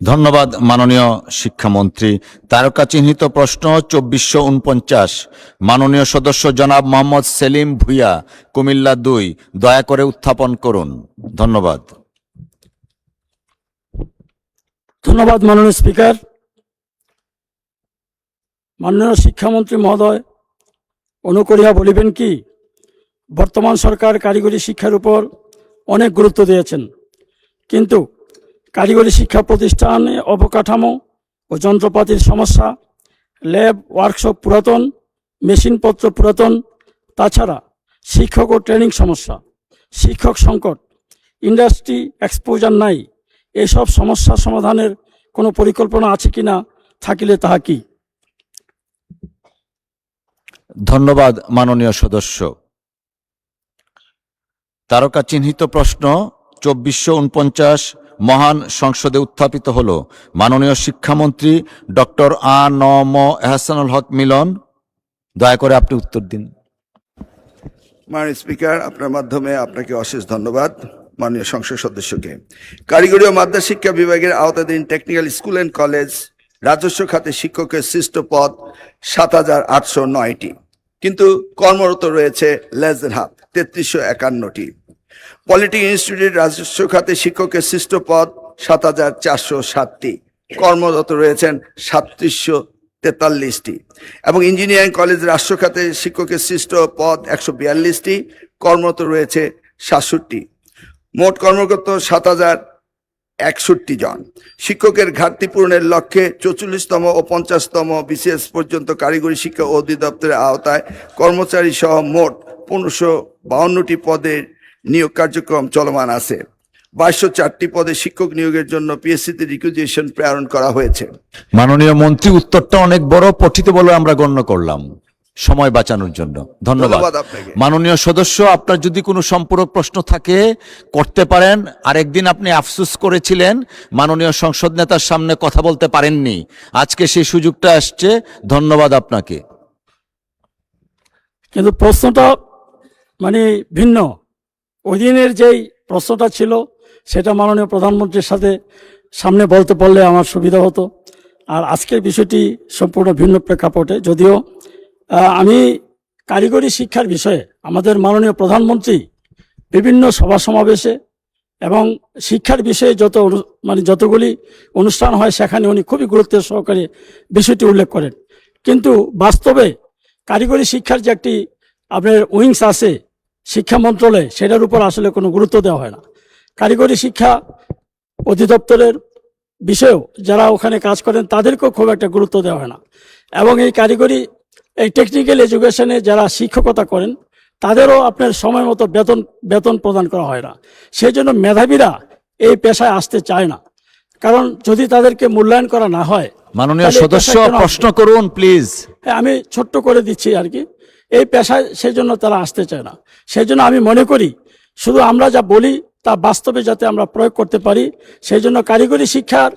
ধন্যবাদ মাননীয় শিক্ষামন্ত্রী। তারকা চিহ্নিত প্রশ্ন 2449, মাননীয় সদস্য জনাব মোহাম্মদ সেলিম ভুইয়া, কুমিল্লা 2, দয়া করে উত্থাপন করুন। ধন্যবাদ। ধন্যবাদ মাননীয় স্পিকার। মাননীয় শিক্ষামন্ত্রী মহোদয়, অনুকরিয়া বলিবেন কি, বর্তমান সরকার কারিগরি শিক্ষার উপর অনেক গুরুত্ব দিয়েছেন, কিন্তু কারিগরি শিক্ষা প্রতিষ্ঠানে অবকাঠামো ও যন্ত্রপাতির সমস্যা, ল্যাব ওয়ার্কশপ পুরাতন, মেশিনপত্র পুরাতন, তাছাড়া শিক্ষক ও ট্রেনিং সমস্যা, শিক্ষক সংকট, ইন্ডাস্ট্রি এক্সপোজার নাই। এসব সমস্যা সমাধানের কোনো পরিকল্পনা আছে কিনা, থাকিলে তাহা কি? ধন্যবাদ মাননীয় সদস্য। তারকা চিহ্নিত প্রশ্ন 2449 মহান সংসদে উত্থাপিত হল। মাননীয় শিক্ষামন্ত্রী ডক্টর আ.ন.ম এহসানুল হক মিলন, দয়া করে আপনি উত্তর দিন। মাননীয় স্পিকার, আপনার মাধ্যমে আপনাকে অশেষ ধন্যবাদ। মাননীয় সংসদ সদস্যকে, কারিগরি ও মাদ্রাসা শিক্ষা বিভাগের আওতাধীন টেকনিক্যাল স্কুল অ্যান্ড কলেজ রাজস্ব খাতে শিক্ষকের সৃষ্ট পদ 7,809টি, কিন্তু কর্মরত রয়েছে লেস দেন হাফ, 3351টি। পলিটেকনিক ইনস্টিটিউট রাজস্ব খাতে শিক্ষকের সৃষ্ট পদ 7,407টি, কর্মরত রয়েছেন 3743টি, এবং ইঞ্জিনিয়ারিং কলেজ রাষ্ট্র খাতে শিক্ষকের সৃষ্ট পদ 142টি, কর্মরত রয়েছে 67টি। মোট কর্মরত 7,061 জন। শিক্ষকের ঘাটতি পূরণের লক্ষ্যে 44তম ও 50তম বিসিএস পর্যন্ত কারিগরি শিক্ষা অধিদপ্তরের আওতায় কর্মচারী সহ মোট 1552টি পদের নিয়োগ কার্যক্রম চলমান আছে। 2204টি পদে শিক্ষক নিয়োগের জন্য পিএসসিতে রিকুইজিশন প্রেরণ করা হয়েছে। মাননীয় মন্ত্রী, উত্তরটা অনেক বড়, পঠিত বলে আমরা গণ্য করলাম সময় বাঁচানোর জন্য। ধন্যবাদ আপনাকে। মাননীয় সদস্য, আপনার যদি কোনো সম্পূরক প্রশ্ন থাকে করতে পারেন। আরেকদিন আপনি আফসোস করেছিলেন মাননীয় সংসদ নেতার সামনে কথা বলতে পারেননি, আজকে সেই সুযোগটা আসছে। ধন্যবাদ আপনাকে। কিন্তু প্রশ্নটা মানে ভিন্ন। ওই দিনের যেই প্রশ্নটা ছিল সেটা মাননীয় প্রধানমন্ত্রীর সাথে সামনে বলতে পারলে আমার সুবিধা হতো, আর আজকের বিষয়টি সম্পূর্ণ ভিন্ন প্রেক্ষাপটে। যদিও আমি কারিগরি শিক্ষার বিষয়ে আমাদের মাননীয় প্রধানমন্ত্রী বিভিন্ন সভা সমাবেশে এবং শিক্ষার বিষয়ে মানে যতগুলি অনুষ্ঠান হয় সেখানে উনি খুবই গুরুত্ব সহকারে বিষয়টি উল্লেখ করেন। কিন্তু বাস্তবে কারিগরি শিক্ষার যে একটি আপনার উইংস আছে শিক্ষা মন্ত্রণালয়ে, সেটার উপর আসলে কোনো গুরুত্ব দেওয়া হয় না। কারিগরি শিক্ষা অধিদপ্তরের বিষয়েও যারা ওখানে কাজ করেন তাদেরকেও খুব একটা গুরুত্ব দেওয়া হয় না। এবং এই টেকনিক্যাল এডুকেশনে যারা শিক্ষকতা করেন তাদেরও আপনার সময় মতো বেতন প্রদান করা হয় না। সেই জন্য মেধাবীরা এই পেশায় আসতে চায় না, কারণ যদি তাদেরকে মূল্যায়ন করা না হয়। মাননীয় তাহলে এই সদস্য পেশায় কেন প্রশ্ন আসবে? করুন প্লিজ। হ্যাঁ, আমি ছোট্ট করে দিচ্ছি আর কি। এই পেশায় সেই জন্য তারা আসতে চায় না। সেই জন্য আমি মনে করি শুধু আমরা যা বলি তা বাস্তবে যাতে আমরা প্রয়োগ করতে পারি, সেই জন্য কারিগরি শিক্ষার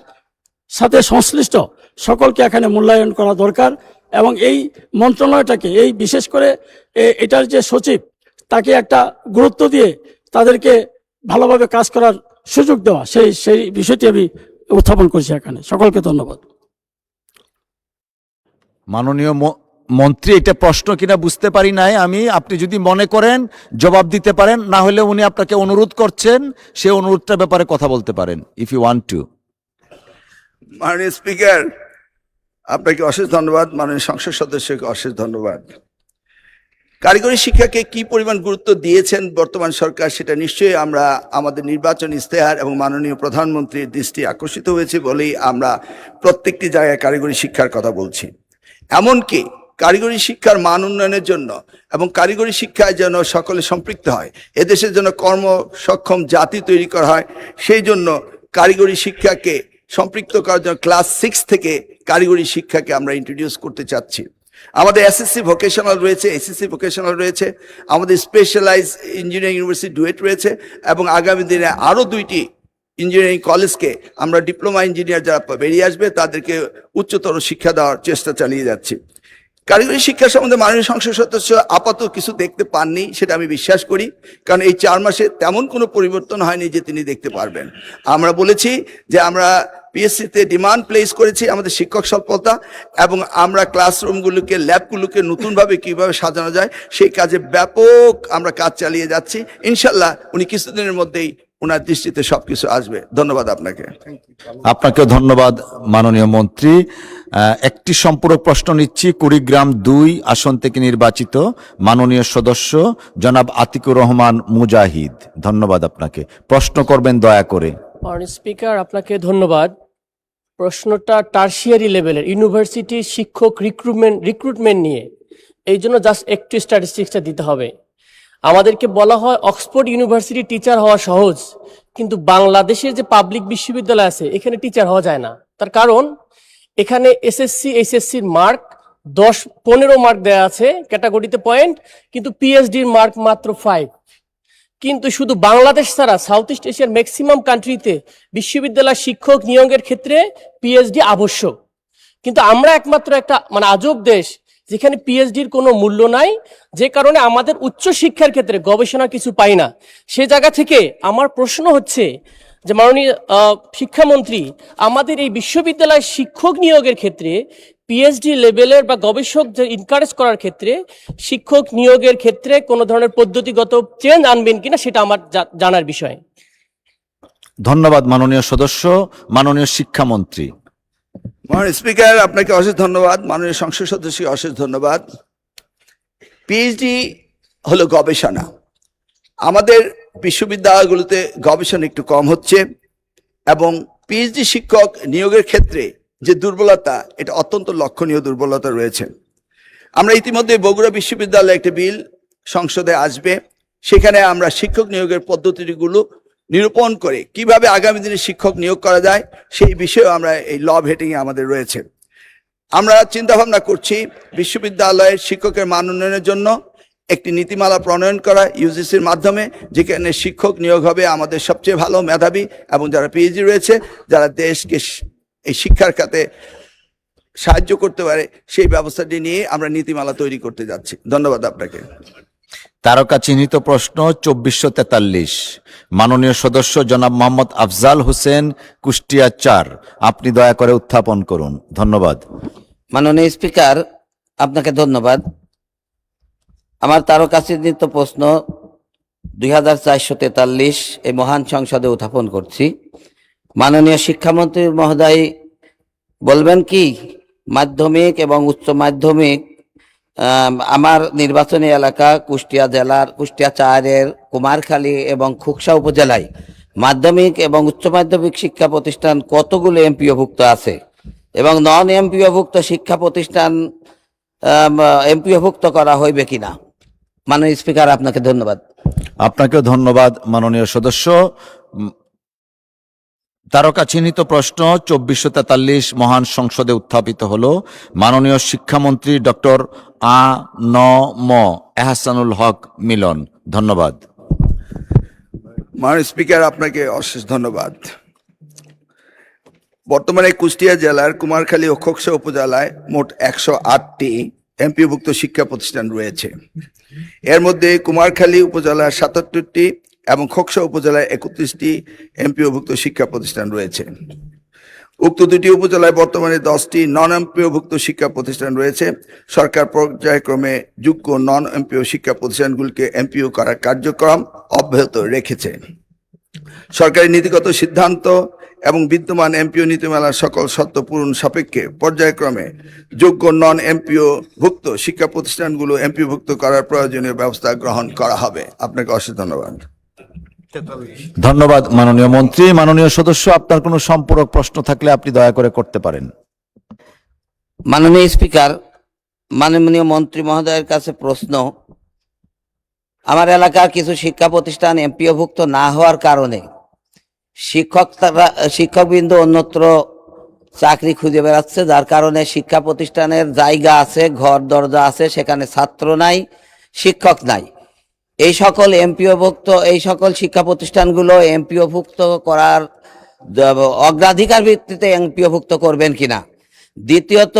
সাথে সংশ্লিষ্ট সকলকে এখানে মূল্যায়ন করা দরকার। এবং এই মন্ত্রণালয়টাকে, এই বিশেষ করে এটার যে সচিব, তাকে একটা গুরুত্ব দিয়ে তাদেরকে ভালোভাবে কাজ করার সুযোগ দেওয়া, সেই বিষয়টি আমি উত্থাপন করছি এখানে। সকলকে ধন্যবাদ। মাননীয় মন্ত্রী, এটা প্রশ্ন কিনা বুঝতে পারি নাই আমি। আপনি যদি মনে করেন জবাব দিতে পারেন, না হলে উনি আপনাকে অনুরোধ করছেন, সেই অনুরোধটার ব্যাপারে কথা বলতে পারেন ইফ ইউ ওয়ান্ট টু। মাননীয় স্পিকার, আপনাকে অশেষ ধন্যবাদ। মাননীয় সংসদ সদস্যকে অশেষ ধন্যবাদ। কারিগরি শিক্ষাকে কি পরিমাণ গুরুত্ব দিয়েছেন বর্তমান সরকার, সেটা নিশ্চয়ই আমরা আমাদের নির্বাচন ইস্তেহার এবং মাননীয় প্রধানমন্ত্রীর দৃষ্টি আকর্ষিত হয়েছে বলেই আমরা প্রত্যেকটি জায়গায় কারিগরি শিক্ষার কথা বলছি। এমনকি কারিগরি শিক্ষার মান উন্নয়নের জন্য এবং কারিগরি শিক্ষায় যেন সকলে সম্পৃক্ত হয়, এদেশের জন্য কর্মসক্ষম জাতি তৈরি করা হয়, সেই জন্য কারিগরি শিক্ষাকে সম্পৃক্ত করার জন্য ক্লাস 6 থেকে কারিগরি শিক্ষাকে আমরা ইন্ট্রোডিউস করতে চাচ্ছি। আমাদের এসএসসি ভোকেশনাল রয়েছে, এসএসসি ভোকেশনাল রয়েছে, আমাদের স্পেশালাইজ ইঞ্জিনিয়ারিং ইউনিভার্সিটি ডুয়েট রয়েছে, এবং আগামী দিনে আরও 2টি ইঞ্জিনিয়ারিং কলেজকে আমরা ডিপ্লোমা ইঞ্জিনিয়ার যারা বেরিয়ে আসবে তাদেরকে উচ্চতর শিক্ষা দেওয়ার চেষ্টা চালিয়ে যাচ্ছি। কারিগরি শিক্ষা সম্বন্ধে মাননীয় সংসদ সদস্য আপাতত কিছু দেখতে পাননি, সেটা আমি বিশ্বাস করি, কারণ এই 4 মাসে তেমন কোনো পরিবর্তন হয়নি যে তিনি দেখতে পারবেন। আমরা বলেছি যে আমরা পিএসসিতে ডিমান্ড প্লেস করেছি আমাদের শিক্ষক স্বল্পতা, এবং আমরা ক্লাসরুমগুলোকে, ল্যাবগুলোকে নতুনভাবে কিভাবে সাজানো যায় সেই কাজে ব্যাপক আমরা কাজ চালিয়ে যাচ্ছি। ইনশাল্লাহ উনি কিছুদিনের মধ্যেই ওনার দৃষ্টিতে সবকিছু আসবে। ধন্যবাদ আপনাকে। আপনাকে ধন্যবাদ মাননীয় মন্ত্রী। একটি সম্পূরক প্রশ্ন নিচ্ছি। কুড়িগ্রাম 2 আসন থেকে নির্বাচিত মাননীয় সদস্য জনাব আতিকুর রহমান মুজাহিদ, ধন্যবাদ আপনাকে। প্রশ্ন করবেন দয়া করে। মাননীয় স্পিকার, আপনাকে ধন্যবাদ। প্রশ্নটা টারশিয়ারি লেভেলের ইউনিভার্সিটি শিক্ষক রিক্রুটমেন্ট নিয়ে, এই জন্য জাস্ট একটু স্ট্যাটিস্টিক্সটা দিতে হবে। আমাদেরকে বলা হয় অক্সফোর্ড ইউনিভার্সিটি টিচার হওয়া সহজ, কিন্তু বাংলাদেশের যে পাবলিক বিশ্ববিদ্যালয় আছে এখানে টিচার হওয়া যায় না। তার কারণ এখানে এসএসসি এইচএসসির মার্ক 10-15 মার্ক দেওয়া আছে ক্যাটাগরিতে পয়েন্ট, কিন্তু পিএইচডির মার্ক মাত্র 5। কিন্তু শুধু বাংলাদেশ ছাড়া সাউথ ইস্ট এশিয়ার ম্যাক্সিমাম কান্ট্রিতে বিশ্ববিদ্যালয় শিক্ষক নিয়োগের ক্ষেত্রে পিএইচডি আবশ্যক, কিন্তু আমরা একমাত্র একটা আজব দেশ যেখানে পিএইচডির কোনো মূল্য নাই, যে কারণে আমাদের উচ্চ শিক্ষার ক্ষেত্রে গবেষণা কিছু পাই না। সে জায়গা থেকে আমার প্রশ্ন হচ্ছে যে মাননীয় শিক্ষামন্ত্রী, আমাদের এই বিশ্ববিদ্যালয় শিক্ষক নিয়োগের ক্ষেত্রে পিএইচডি লেভেলের বা গবেষক এনকারেজ করার ক্ষেত্রে শিক্ষক নিয়োগের ক্ষেত্রে কোনো ধরনের পদ্ধতিগত চেঞ্জ আনবেন কিনা, সেটা আমার জানার বিষয়। ধন্যবাদ মাননীয় সদস্য। মাননীয় শিক্ষামন্ত্রী। মাননীয় স্পিকার, আপনাকে অশেষ ধন্যবাদ। মাননীয় সংসদ সদস্যকে অশেষ ধন্যবাদ। পিএইচডি হলো গবেষণা। আমাদের বিশ্ববিদ্যালয়গুলোতে গবেষণা একটু কম হচ্ছে, এবং পিএইচডি শিক্ষক নিয়োগের ক্ষেত্রে যে দুর্বলতা, এটা অত্যন্ত লক্ষণীয় দুর্বলতা রয়েছে। আমরা ইতিমধ্যে বগুড়া বিশ্ববিদ্যালয়ে একটা বিল সংসদে আসবে, সেখানে আমরা শিক্ষক নিয়োগের পদ্ধতিগুলো নিরূপণ করে কিভাবে আগামী দিনে শিক্ষক নিয়োগ করা যায় সেই বিষয়েও আমরা এই ল ভেটিংয়ে আমাদের রয়েছে। আমরা চিন্তা ভাবনা করছি বিশ্ববিদ্যালয়ের শিক্ষকের মান উন্নয়নের জন্য একটি নীতিমালা প্রণয়ন করা ইউজিসির মাধ্যমে, যেখানে শিক্ষক নিয়োগ হবে আমাদের সবচেয়ে ভালো মেধাবী এবং যারা পিএইচডি রয়েছে, যারা দেশকে এই শিক্ষার খাতে সাহায্য করতে পারে, সেই ব্যবস্থাটি নিয়ে আমরা নীতিমালা তৈরি করতে যাচ্ছি। ধন্যবাদ আপনাকে। তারকা চিহ্নিত প্রশ্ন 2443 মাননীয় সদস্য জনাব মোহাম্মদ আফজাল হোসেন, কুষ্টিয়া 4, আপনি দয়া করে উত্থাপন করুন। ধন্যবাদ। মাননীয় স্পিকার, আপনাকে ধন্যবাদ। আমার তারকা চিহ্নিত প্রশ্ন 2443 এই মহান সংসদে উত্থাপন করছি। মাননীয় শিক্ষামন্ত্রী মহোদয় বলবেন কি মাধ্যমিক এবং উচ্চ মাধ্যমিক আমার নির্বাচনী এলাকা কুষ্টিয়া জেলার কুষ্টিয়া 4-এর কুমারখালী এবং খুকসা উপজেলায় মাধ্যমিক এবং উচ্চ মাধ্যমিক শিক্ষা প্রতিষ্ঠান কতগুলো এমপিওভুক্ত আছে এবং নন এমপিওভুক্ত শিক্ষা প্রতিষ্ঠান এমপিওভুক্ত করা হইবে কিনা? মাননীয় স্পিকার, আপনাকে ধন্যবাদ। আপনাকেও ধন্যবাদ মাননীয় সদস্য। তারকা চিহ্নিত প্রশ্ন 2443 মহান সংসদে উত্থাপিত হলো। মাননীয় শিক্ষামন্ত্রী ডক্টর আ.ন.ম এহসানুল হক মিলন, ধন্যবাদ। মাননীয় স্পিকার, আপনাকে অশেষ ধন্যবাদ। বর্তমানে কুষ্টিয়া জেলার কুমারখালী ও খোকসা উপজেলায় মোট 108টি এমপিওভুক্ত শিক্ষা প্রতিষ্ঠান রয়েছে। এর মধ্যে কুমারখালী উপজেলার 77টি এবং খোকসা উপজেলায় 31টি এমপিওভুক্ত শিক্ষা প্রতিষ্ঠান রয়েছে। উক্ত দুটি উপজেলায় বর্তমানে 10টি নন এমপিওভুক্ত শিক্ষা প্রতিষ্ঠান রয়েছে। সরকার পর্যায়ক্রমে যোগ্য নন এমপিও শিক্ষা প্রতিষ্ঠানগুলিকে এমপিও করার কার্যক্রম অব্যাহত রেখেছে। সরকারি নীতিগত সিদ্ধান্ত এবং বিদ্যমান এমপিও নীতিমালার সকল শর্ত পূরণ সাপেক্ষে পর্যায়ক্রমে যোগ্য নন এমপিও ভুক্ত শিক্ষা প্রতিষ্ঠানগুলো এমপিওভুক্ত করার প্রয়োজনীয় ব্যবস্থা গ্রহণ করা হবে। আপনাকে অশেষ ধন্যবাদ। ধন্যবাদ মাননীয় মন্ত্রী। মাননীয় সদস্য, আপনার কোনো সম্পূরক প্রশ্ন থাকলে আপনি দয়া করে করতে পারেন। মাননীয় স্পিকার, মাননীয় মন্ত্রী মহোদয়ের কাছে প্রশ্ন। আমার এলাকার কিছু শিক্ষা প্রতিষ্ঠান এমপিওভুক্ত না হওয়ার কারণে শিক্ষকবৃন্দ অন্যত্র চাকরি খুঁজে বেড়াচ্ছে, যার কারণে শিক্ষা প্রতিষ্ঠানের জায়গা আছে, ঘর দরজা আছে, সেখানে ছাত্র নাই, শিক্ষক নাই। এই সকল শিক্ষা প্রতিষ্ঠানগুলো এমপিওভুক্ত করার অগ্রাধিকার ভিত্তিতে এমপিওভুক্ত করবেন কিনা? দ্বিতীয়ত,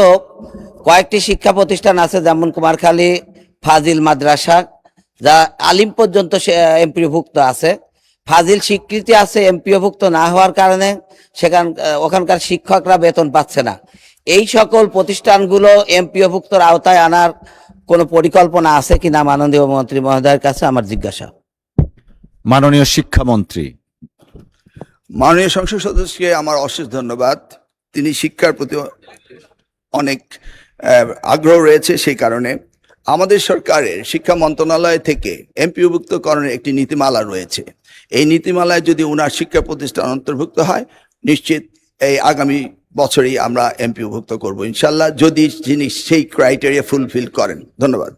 কয়েকটি শিক্ষা প্রতিষ্ঠান আছে যেমন কুমারখালী ফাজিল মাদ্রাসা, যা আলিম পর্যন্ত এমপিওভুক্ত আছে। ফাজিল স্বীকৃতি আছে, এমপিওভুক্ত না হওয়ার কারণে ওখানকার শিক্ষকরা বেতন পাচ্ছে না। এই সকল প্রতিষ্ঠানগুলো এমপিওভুক্তর আওতায় আনার কোনো পরিকল্পনা আছে কিনা মাননীয় মন্ত্রী মহোদয়ের কাছে আমার জিজ্ঞাসা। মাননীয় শিক্ষামন্ত্রী। মাননীয় সংসদ সদস্যকে আমার অশেষ ধন্যবাদ। তিনি শিক্ষার প্রতি অনেক আগ্রহ রয়েছে, সেই কারণে আমাদের সরকারের শিক্ষা মন্ত্রণালয় থেকে এমপিওভুক্তকরণের একটি নীতিমালা রয়েছে। এই নীতিমালায় যদি ওনার শিক্ষা প্রতিষ্ঠান অন্তর্ভুক্ত হয়, নিশ্চিত এই আগামী বছরই আমরা এমপিওভুক্ত করব ইনশাল্লাহ, যদি যিনি সেই ক্রাইটেরিয়া ফুলফিল করেন। ধন্যবাদ।